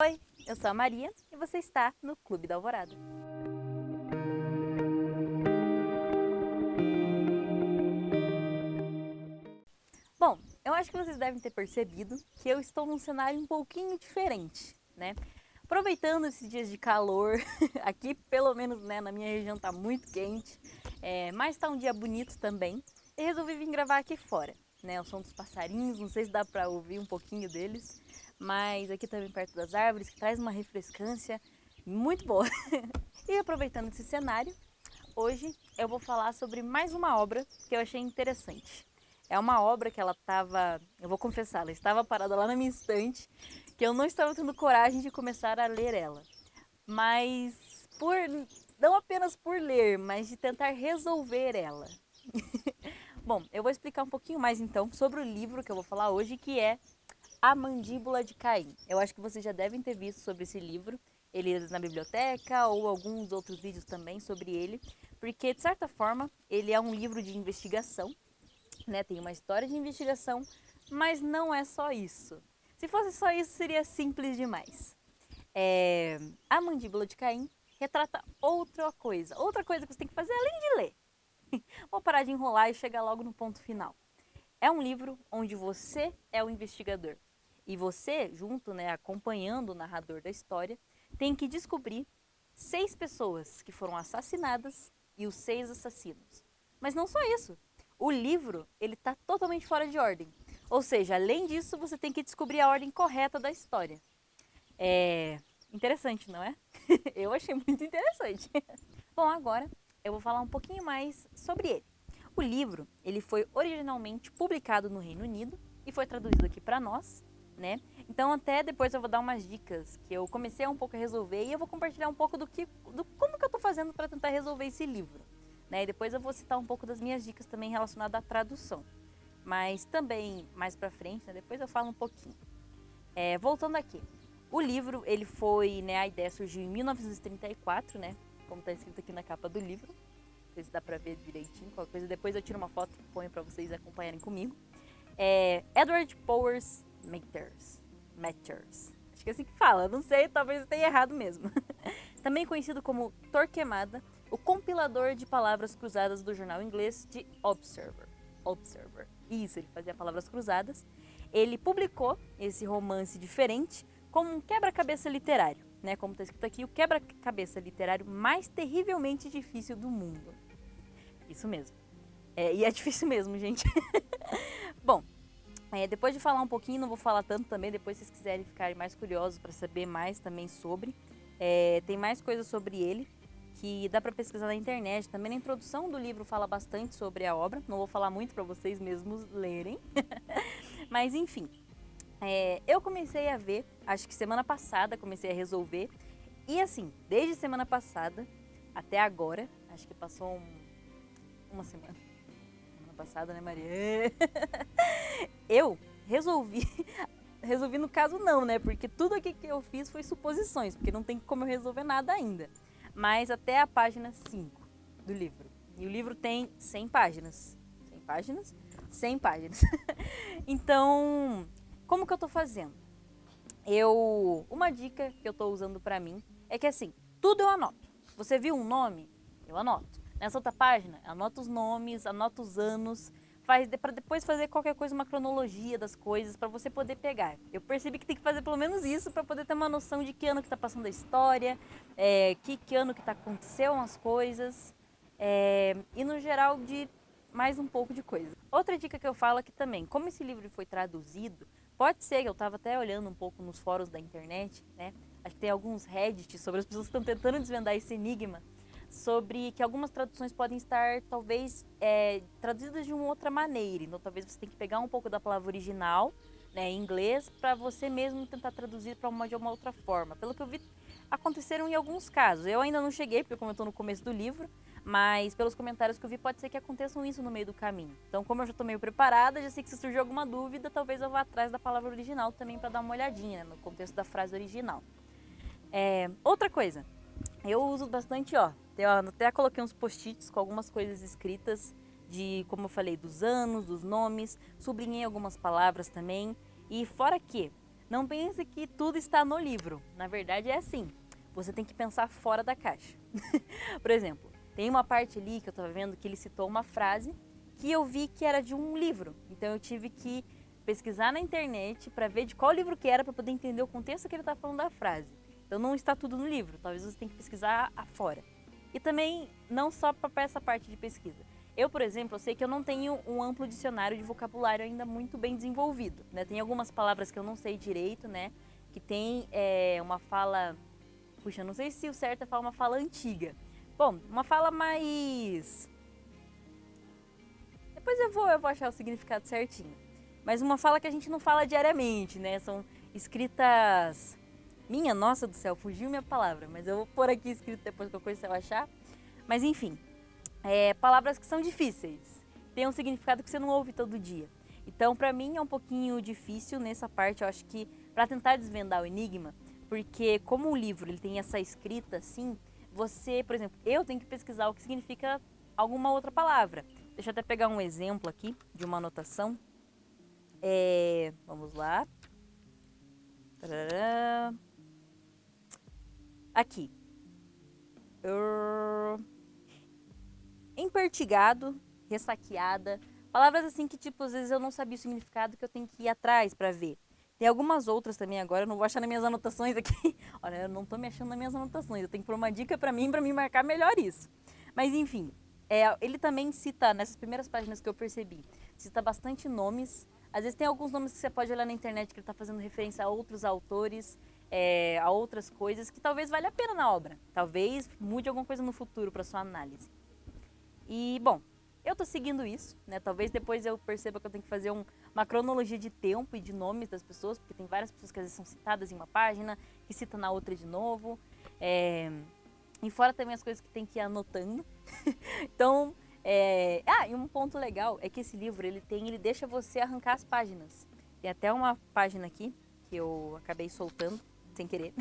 Oi, eu sou a Maria e você está no Clube da Alvorada. Bom, eu acho que vocês devem ter percebido que eu estou num cenário um pouquinho diferente, né? Aproveitando esses dias de calor, aqui pelo menos na minha região está muito quente, mas está um dia bonito também, e resolvi vir gravar aqui fora, né? O som dos passarinhos, não sei se dá para ouvir um pouquinho deles, mas aqui também perto das árvores, que traz uma refrescância muito boa. E aproveitando esse cenário, hoje eu vou falar sobre mais uma obra que eu achei interessante. É uma obra que ela estava, eu vou confessar, ela estava parada lá na minha estante, que eu não estava tendo coragem de começar a ler ela. Mas por não apenas por ler, mas de tentar resolver ela. Bom, eu vou explicar um pouquinho mais então sobre o livro que eu vou falar hoje, que é A Mandíbula de Caim. Eu acho que vocês já devem ter visto sobre esse livro, ele na biblioteca ou alguns outros vídeos também sobre ele, porque de certa forma ele é um livro de investigação, né? Tem uma história de investigação, mas não é só isso. Se fosse só isso, seria simples demais. A Mandíbula de Caim retrata outra coisa que você tem que fazer além de ler. Vou parar de enrolar e chegar logo no ponto final. É um livro onde você é o investigador. E você, junto, né, acompanhando o narrador da história, tem que descobrir 6 pessoas que foram assassinadas e os 6 assassinos. Mas não só isso. O livro, ele está totalmente fora de ordem. Ou seja, além disso, você tem que descobrir a ordem correta da história. É interessante, não é? Eu achei muito interessante. Bom, agora eu vou falar um pouquinho mais sobre ele. O livro, ele foi originalmente publicado no Reino Unido e foi traduzido aqui para nós, né? Então até depois eu vou dar umas dicas que eu comecei a um pouco a resolver e eu vou compartilhar um pouco do como que eu tô fazendo para tentar resolver esse livro, né? E depois eu vou citar um pouco das minhas dicas também relacionadas à tradução. Mas também mais para frente, né? Depois eu falo um pouquinho. Voltando aqui, o livro, ele foi, né, a ideia surgiu em 1934, né? Como está escrito aqui na capa do livro. Não sei se dá pra ver direitinho, qualquer coisa. Depois eu tiro uma foto e ponho pra vocês acompanharem comigo. Edward Powers Matters. Acho que é assim que fala, não sei, talvez eu tenha errado mesmo. Também conhecido como Torquemada, o compilador de palavras cruzadas do jornal inglês The Observer. Isso, ele fazia palavras cruzadas. Ele publicou esse romance diferente como um quebra-cabeça literário, né? Como está escrito aqui, o quebra-cabeça literário mais terrivelmente difícil do mundo. Isso mesmo. E é difícil mesmo, gente. Bom, depois de falar um pouquinho, não vou falar tanto também, depois se vocês quiserem ficarem mais curiosos para saber mais também sobre. Tem mais coisas sobre ele que dá para pesquisar na internet. Também na introdução do livro fala bastante sobre a obra. Não vou falar muito para vocês mesmos lerem. Mas enfim, eu comecei a ver, acho que semana passada comecei a resolver. E assim, desde semana passada até agora, acho que passou uma semana. Semana passada, né, Maria? Eu resolvi. Resolvi no caso não, né? Porque tudo aqui que eu fiz foi suposições, porque não tem como eu resolver nada ainda. Mas até a página 5 do livro. E o livro tem 100 páginas. 100 páginas? 100 páginas. Então, como que eu tô fazendo? Uma dica que eu tô usando pra mim é que assim, tudo eu anoto. Você viu um nome? Eu anoto. Nessa outra página, anota os nomes, anota os anos, para depois fazer qualquer coisa, uma cronologia das coisas, para você poder pegar. Eu percebi que tem que fazer pelo menos isso para poder ter uma noção de que ano que tá passando a história, que ano que aconteceram as coisas, e no geral de mais um pouco de coisa. Outra dica que eu falo aqui também, como esse livro foi traduzido, pode ser que eu estava até olhando um pouco nos fóruns da internet, né? Acho que tem alguns Reddit sobre as pessoas que estão tentando desvendar esse enigma, sobre que algumas traduções podem estar, talvez, traduzidas de uma outra maneira. Então, talvez você tenha que pegar um pouco da palavra original, né, em inglês, para você mesmo tentar traduzir de uma outra forma. Pelo que eu vi, aconteceram em alguns casos. Eu ainda não cheguei, porque como eu estou no começo do livro, mas pelos comentários que eu vi, pode ser que aconteçam isso no meio do caminho. Então, como eu já estou meio preparada, já sei que se surgir alguma dúvida, talvez eu vá atrás da palavra original também para dar uma olhadinha, né, no contexto da frase original. Outra coisa, eu uso bastante, eu até coloquei uns post-its com algumas coisas escritas de, como eu falei, dos anos, dos nomes, sublinhei algumas palavras também. E fora que Não pense que tudo está no livro. Na verdade é assim, você tem que pensar fora da caixa. Por exemplo, tem uma parte ali que eu estava vendo que ele citou uma frase que eu vi que era de um livro. Então eu tive que pesquisar na internet para ver de qual livro que era para poder entender o contexto que ele está falando da frase. Então não está tudo no livro, talvez você tenha que pesquisar afora. E também não só para essa parte de pesquisa. Eu, por exemplo, eu sei que eu não tenho um amplo dicionário de vocabulário ainda muito bem desenvolvido, né? Tem algumas palavras que eu não sei direito, né? Que tem uma fala... Puxa, não sei se o certo é falar uma fala antiga. Bom, uma fala mais... Depois eu vou achar o significado certinho. Mas uma fala que a gente não fala diariamente, né? São escritas... Minha nossa do céu, fugiu minha palavra. Mas eu vou pôr aqui escrito depois que eu coisa eu achar. Mas enfim... palavras que são difíceis, tem um significado que você não ouve todo dia. Então, para mim é um pouquinho difícil nessa parte, eu acho que para tentar desvendar o enigma, porque como o livro ele tem essa escrita assim, você, por exemplo, eu tenho que pesquisar o que significa alguma outra palavra. Deixa eu até pegar um exemplo aqui de uma anotação. Vamos lá. Tarará. Aqui. Empertigado, ressaqueada, palavras assim que tipo às vezes eu não sabia o significado, que eu tenho que ir atrás para ver. Tem algumas outras também agora, eu não vou achar nas minhas anotações aqui. Olha, eu não tô me achando nas minhas anotações, eu tenho que pôr uma dica para mim marcar melhor isso. Mas enfim, ele também cita, nessas primeiras páginas que eu percebi, cita bastante nomes. Às vezes tem alguns nomes que você pode olhar na internet que ele está fazendo referência a outros autores, a outras coisas que talvez valha a pena na obra. Talvez mude alguma coisa no futuro para sua análise. E, bom, eu tô seguindo isso, né? Talvez depois eu perceba que eu tenho que fazer uma cronologia de tempo e de nomes das pessoas, porque tem várias pessoas que às vezes são citadas em uma página, que cita na outra de novo. E fora também as coisas que tem que ir anotando. Então, e um ponto legal é que esse livro, ele deixa você arrancar as páginas. Tem até uma página aqui, que eu acabei soltando, sem querer.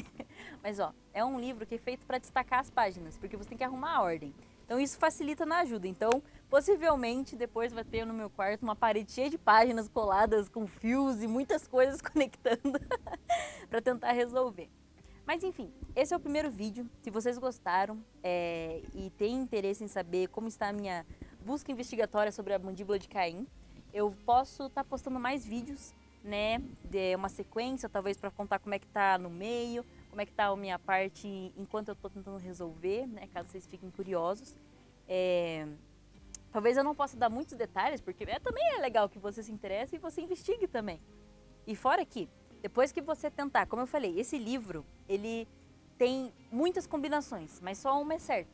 Mas, ó, é um livro que é feito para destacar as páginas, porque você tem que arrumar a ordem. Então isso facilita na ajuda. Então, possivelmente, depois vai ter no meu quarto uma parede cheia de páginas coladas com fios e muitas coisas conectando para tentar resolver. Mas enfim, esse é o primeiro vídeo. Se vocês gostaram e têm interesse em saber como está a minha busca investigatória sobre a mandíbula de Caim, eu posso estar postando mais vídeos, né, de uma sequência, talvez para contar como é que tá no meio, como é que tá a minha parte enquanto eu tô tentando resolver, né, caso vocês fiquem curiosos. Talvez eu não possa dar muitos detalhes, porque também é legal que você se interesse e você investigue também. E fora que, depois que você tentar, como eu falei, esse livro, ele tem muitas combinações, mas só uma é certa.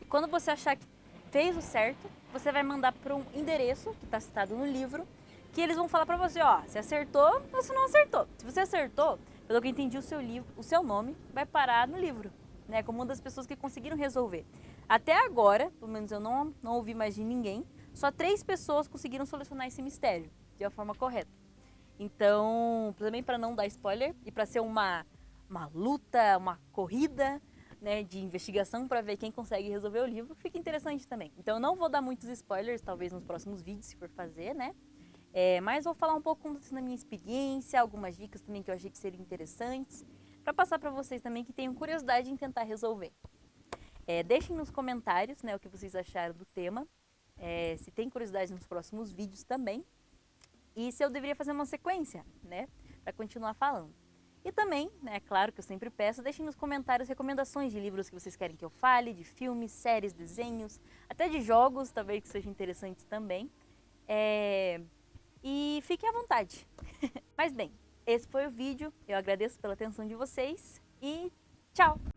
E quando você achar que fez o certo, você vai mandar para um endereço que está citado no livro, que eles vão falar para você, ó, se acertou ou se não acertou. Se você acertou, pelo que eu entendi, o seu nome vai parar no livro, né, como uma das pessoas que conseguiram resolver. Até agora, pelo menos eu não ouvi mais de ninguém, só 3 pessoas conseguiram solucionar esse mistério de uma forma correta. Então, também para não dar spoiler e para ser uma luta, uma corrida, né, de investigação para ver quem consegue resolver o livro, fica interessante também. Então eu não vou dar muitos spoilers, talvez nos próximos vídeos, se for fazer, né? Mas vou falar um pouco da minha experiência, algumas dicas também que eu achei que seriam interessantes, para passar para vocês também que tenham curiosidade em tentar resolver. Deixem nos comentários, né, o que vocês acharam do tema, se tem curiosidade nos próximos vídeos também, e se eu deveria fazer uma sequência, né, para continuar falando. E também, né, claro que eu sempre peço, deixem nos comentários recomendações de livros que vocês querem que eu fale, de filmes, séries, desenhos, até de jogos, talvez que sejam interessantes também. E fiquem à vontade. Mas bem, esse foi o vídeo, eu agradeço pela atenção de vocês e tchau!